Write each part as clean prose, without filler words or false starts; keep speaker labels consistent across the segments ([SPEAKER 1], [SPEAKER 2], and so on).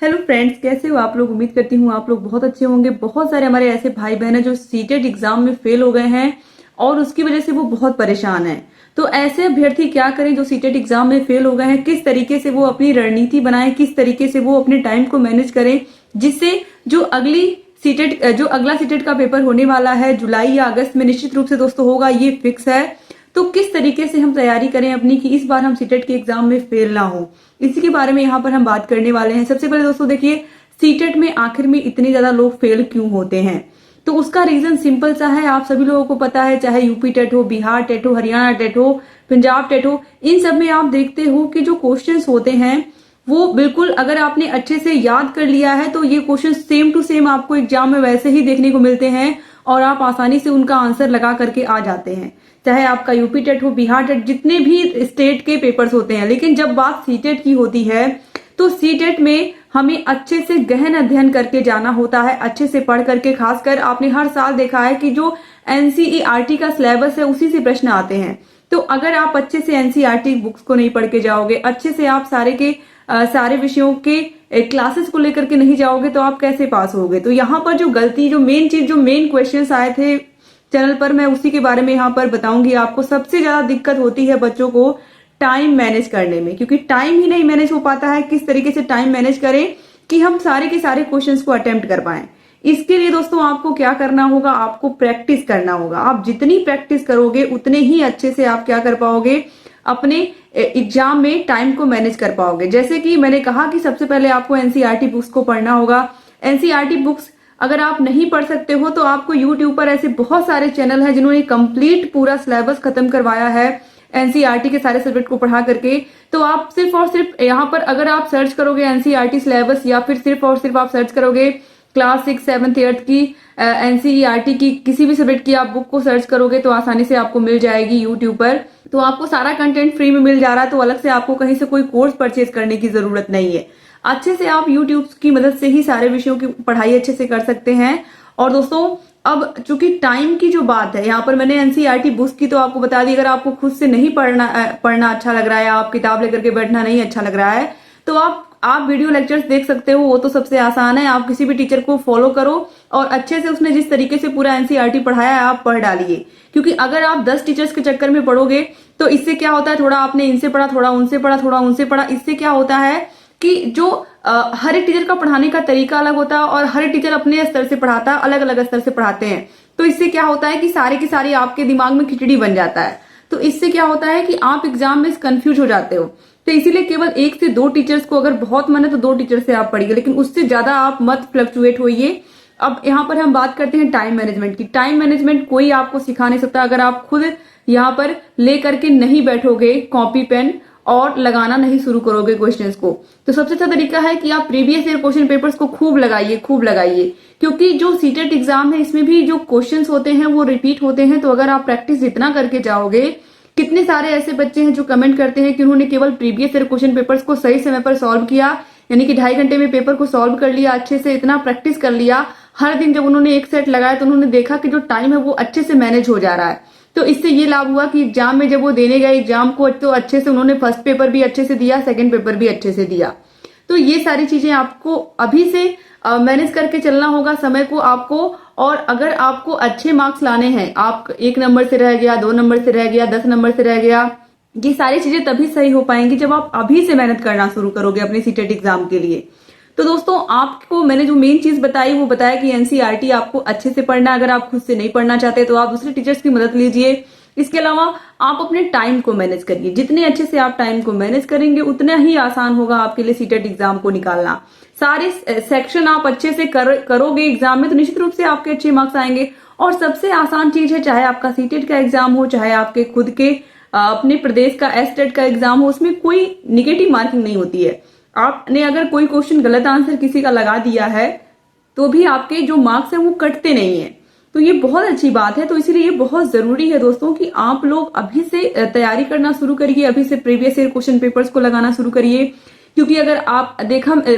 [SPEAKER 1] Hello friends, कैसे हो आप लोग। उम्मीद करती हूँ आप लोग बहुत अच्छे होंगे। बहुत सारे हमारे ऐसे भाई बहन हैं जो सीटेट एग्जाम में फेल हो गए हैं और उसकी वजह से वो बहुत परेशान हैं। तो ऐसे अभ्यर्थी क्या करें जो सीटेट एग्जाम में फेल हो गए हैं, किस तरीके से वो अपनी रणनीति बनाएं, किस तरीके से वो अपने टाइम को मैनेज करें, जिससे जो अगला सीटेट का पेपर होने वाला है जुलाई या अगस्त में, निश्चित रूप से दोस्तों होगा, ये फिक्स है। तो किस तरीके से हम तैयारी करें अपनी कि इस बार हम सीटेट के एग्जाम में फेल ना हो, इसी के बारे में यहाँ पर हम बात करने वाले हैं। सबसे पहले दोस्तों देखिए, सीटेट में आखिर में इतने ज्यादा लोग फेल क्यों होते हैं। तो उसका रीजन सिंपल सा है, आप सभी लोगों को पता है। चाहे यूपी टेट हो, बिहार टेट हो, हरियाणा टेट हो, पंजाब टेट हो, इन सब में आप देखते हो कि जो क्वेश्चंस होते हैं वो बिल्कुल, अगर आपने अच्छे से याद कर लिया है तो ये क्वेश्चन सेम टू सेम आपको एग्जाम में वैसे ही देखने को मिलते हैं और आप आसानी से उनका आंसर लगा करके आ जाते हैं। चाहे आपका यूपी टेट हो, बिहार टेट, जितने भी स्टेट के पेपर्स होते हैं। लेकिन जब बात सीटेट की होती है तो सीटेट में हमें अच्छे से गहन अध्ययन करके जाना होता है, अच्छे से पढ़ करके। खासकर आपने हर साल देखा है कि जो एनसीईआरटी का सिलेबस है उसी से प्रश्न आते हैं। तो अगर आप अच्छे से एनसीईआरटी बुक्स को नहीं पढ़ के जाओगे, अच्छे से आप सारे विषयों के क्लासेस को लेकर के नहीं जाओगे तो आप कैसे पास होगे। तो यहाँ पर जो गलती, जो मेन चीज, जो मेन क्वेश्चंस आए थे चैनल पर, मैं उसी के बारे में यहाँ पर बताऊंगी आपको। सबसे ज्यादा दिक्कत होती है बच्चों को टाइम मैनेज करने में, क्योंकि टाइम ही नहीं मैनेज हो पाता है। किस तरीके से टाइम मैनेज करें कि हम सारे के सारे क्वेश्चंस को अटेम्प्ट कर पाए। इसके लिए दोस्तों आपको क्या करना होगा, आपको प्रैक्टिस करना होगा। आप जितनी प्रैक्टिस करोगे उतने ही अच्छे से आप क्या कर पाओगे, अपने एग्जाम में टाइम को मैनेज कर पाओगे। जैसे कि मैंने कहा कि सबसे पहले आपको एनसीईआरटी बुक्स को पढ़ना होगा। एनसीईआरटी बुक्स अगर आप नहीं पढ़ सकते हो तो आपको यूट्यूब पर ऐसे बहुत सारे चैनल हैं जिन्होंने कंप्लीट पूरा सिलेबस खत्म करवाया है एनसीईआरटी के सारे सब्जेक्ट को पढ़ा करके। तो आप सिर्फ और सिर्फ यहाँ पर अगर आप सर्च करोगे एनसीईआरटी सिलेबस, या फिर सिर्फ और सिर्फ आप सर्च करोगे क्लास 6, 7, 8 की एनसीईआरटी की किसी भी सब्जेक्ट की आप बुक को सर्च करोगे तो आसानी से आपको मिल जाएगी यूट्यूब पर। तो आपको सारा कंटेंट फ्री में मिल जा रहा है, तो अलग से आपको कहीं से कोई कोर्स परचेज करने की जरूरत नहीं है। अच्छे से आप यूट्यूब की मदद से ही सारे विषयों की पढ़ाई अच्छे से कर सकते हैं। और दोस्तों अब चूंकि टाइम की जो बात है, यहाँ पर मैंने एनसीईआरटी बुक्स की तो आपको बता दी। अगर आपको खुद से नहीं पढ़ना अच्छा लग रहा है, आप किताब लेकर के बैठना नहीं अच्छा लग रहा है, तो आप वीडियो लेक्चर्स देख सकते हो। वो तो सबसे आसान है। आप किसी भी टीचर को फॉलो करो और अच्छे से उसने जिस तरीके से पूरा एनसीईआरटी पढ़ाया है आप पढ़ डालिए। क्योंकि अगर आप 10 टीचर्स के चक्कर में पढ़ोगे तो इससे क्या होता है, थोड़ा आपने इनसे पढ़ा, थोड़ा उनसे पढ़ा, थोड़ा उनसे पढ़ा, इससे क्या होता है कि जो हर एक टीचर का पढ़ाने का तरीका अलग होता है और हर एक टीचर अपने स्तर से पढ़ाता है, अलग अलग स्तर से पढ़ाते हैं। तो इससे क्या होता है कि सारे की सारी आपके दिमाग में खिचड़ी बन जाता है। तो इससे क्या होता है कि आप एग्जाम में कंफ्यूज हो जाते हो। तो इसीलिए केवल 1 से 2 टीचर्स को, अगर बहुत मन है तो 2 टीचर से आप पढ़िए, लेकिन उससे ज्यादा आप मत फ्लक्चुएट होइए। अब यहाँ पर हम बात करते हैं टाइम मैनेजमेंट की। टाइम मैनेजमेंट कोई आपको सिखा नहीं सकता अगर आप खुद यहाँ पर ले करके नहीं बैठोगे कॉपी पेन और लगाना नहीं शुरू करोगे क्वेश्चंस को। तो सबसे अच्छा तरीका है कि आप प्रीवियस ईयर क्वेश्चन पेपर्स को खूब लगाइए, खूब लगाइए। क्योंकि जो सीटेट एग्जाम है इसमें भी जो क्वेश्चंस होते हैं वो रिपीट होते हैं। तो अगर आप प्रैक्टिस जितना करके जाओगे, कितने सारे ऐसे बच्चे हैं जो कमेंट करते हैं कि उन्होंने केवल प्रीवियस ईयर क्वेश्चन पेपर्स को सही समय पर सॉल्व किया, यानी कि 2.5 घंटे में पेपर को सॉल्व कर लिया, अच्छे से इतना प्रैक्टिस कर लिया। हर दिन जब उन्होंने एक सेट लगाया तो उन्होंने देखा कि जो टाइम है वो अच्छे से मैनेज हो जा रहा है। तो इससे ये लाभ हुआ कि एग्जाम में जब वो देने गए एग्जाम को, तो अच्छे से उन्होंने फर्स्ट पेपर भी अच्छे से दिया, सेकंड पेपर भी अच्छे से दिया। तो ये सारी चीजें आपको अभी से मैनेज करके चलना होगा समय को आपको। और अगर आपको अच्छे मार्क्स लाने हैं, आप 1 नंबर से रह गया, 2 नंबर से रह गया, 10 नंबर से रह गया, ये सारी चीजें तभी सही हो पाएंगी जब आप अभी से मेहनत करना शुरू करोगे अपने सीटेट एग्जाम के लिए। तो दोस्तों आपको मैंने जो मेन चीज बताई वो बताया कि एनसीईआरटी आपको अच्छे से पढ़ना। अगर आप खुद से नहीं पढ़ना चाहते तो आप दूसरे टीचर्स की मदद लीजिए। इसके अलावा आप अपने टाइम को मैनेज करिए। जितने अच्छे से आप टाइम को मैनेज करेंगे उतना ही आसान होगा आपके लिए सीटेट एग्जाम को निकालना। सारे सेक्शन आप अच्छे से करोगे एग्जाम में तो निश्चित रूप से आपके अच्छे मार्क्स आएंगे। और सबसे आसान चीज है, चाहे आपका सीटेट का एग्जाम हो, चाहे आपके खुद के अपने प्रदेश का एस्टेट का एग्जाम हो, उसमें कोई निगेटिव मार्किंग नहीं होती है। आपने अगर कोई क्वेश्चन गलत आंसर किसी का लगा दिया है तो भी आपके जो मार्क्स हैं वो कटते नहीं है। तो ये बहुत अच्छी बात है। तो इसीलिए ये बहुत जरूरी है दोस्तों कि आप लोग अभी से तैयारी करना शुरू करिए, अभी से प्रीवियस ईयर क्वेश्चन पेपर्स को लगाना शुरू करिए। क्योंकि अगर आप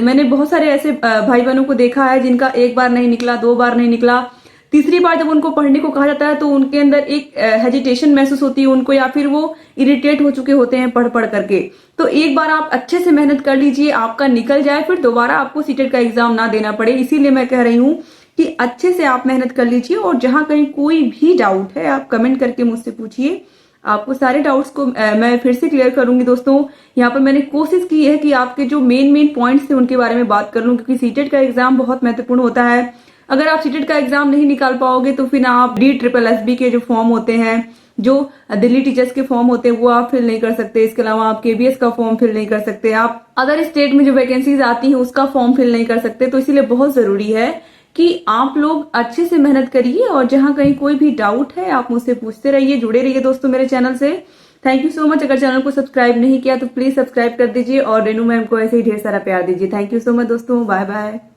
[SPEAKER 1] मैंने बहुत सारे ऐसे भाई बहनों को देखा है जिनका 1 बार नहीं निकला, 2 बार नहीं निकला, तीसरी बार जब उनको पढ़ने को कहा जाता है तो उनके अंदर एक हेजिटेशन महसूस होती है उनको, या फिर वो इरिटेट हो चुके होते हैं पढ़ पढ़ करके। तो एक बार आप अच्छे से मेहनत कर लीजिए, आपका निकल जाए, फिर दोबारा आपको सीटेट का एग्जाम ना देना पड़े। इसीलिए मैं कह रही हूँ कि अच्छे से आप मेहनत कर लीजिए, और जहां कहीं कोई भी डाउट है आप कमेंट करके मुझसे पूछिए, आपको सारे डाउट्स को मैं फिर से क्लियर करूंगी। दोस्तों यहाँ पर मैंने कोशिश की है कि आपके जो मेन पॉइंट्स थे उनके बारे में बात कर लूं, क्योंकि सीटेट का एग्जाम बहुत महत्वपूर्ण होता है। अगर आप सीटेट का एग्जाम नहीं निकाल पाओगे तो फिर आप DSSB के जो फॉर्म होते हैं, जो दिल्ली टीचर्स के फॉर्म होते हैं, वो आप फिल नहीं कर सकते। इसके अलावा आप KBS का फॉर्म फिल नहीं कर सकते, आप अदर स्टेट में जो वैकेंसीज आती हैं उसका फॉर्म फिल नहीं कर सकते। तो इसीलिए बहुत जरूरी है कि आप लोग अच्छे से मेहनत करिए, और जहां कहीं कोई भी डाउट है आप मुझसे पूछते रहिए, जुड़े रहिए दोस्तों मेरे चैनल से। Thank you so much. अगर चैनल को सब्सक्राइब नहीं किया तो प्लीज सब्सक्राइब कर दीजिए, और रेनू मैम को ऐसे ही ढेर सारा प्यार दीजिए। थैंक यू सो मच दोस्तों, बाय बाय।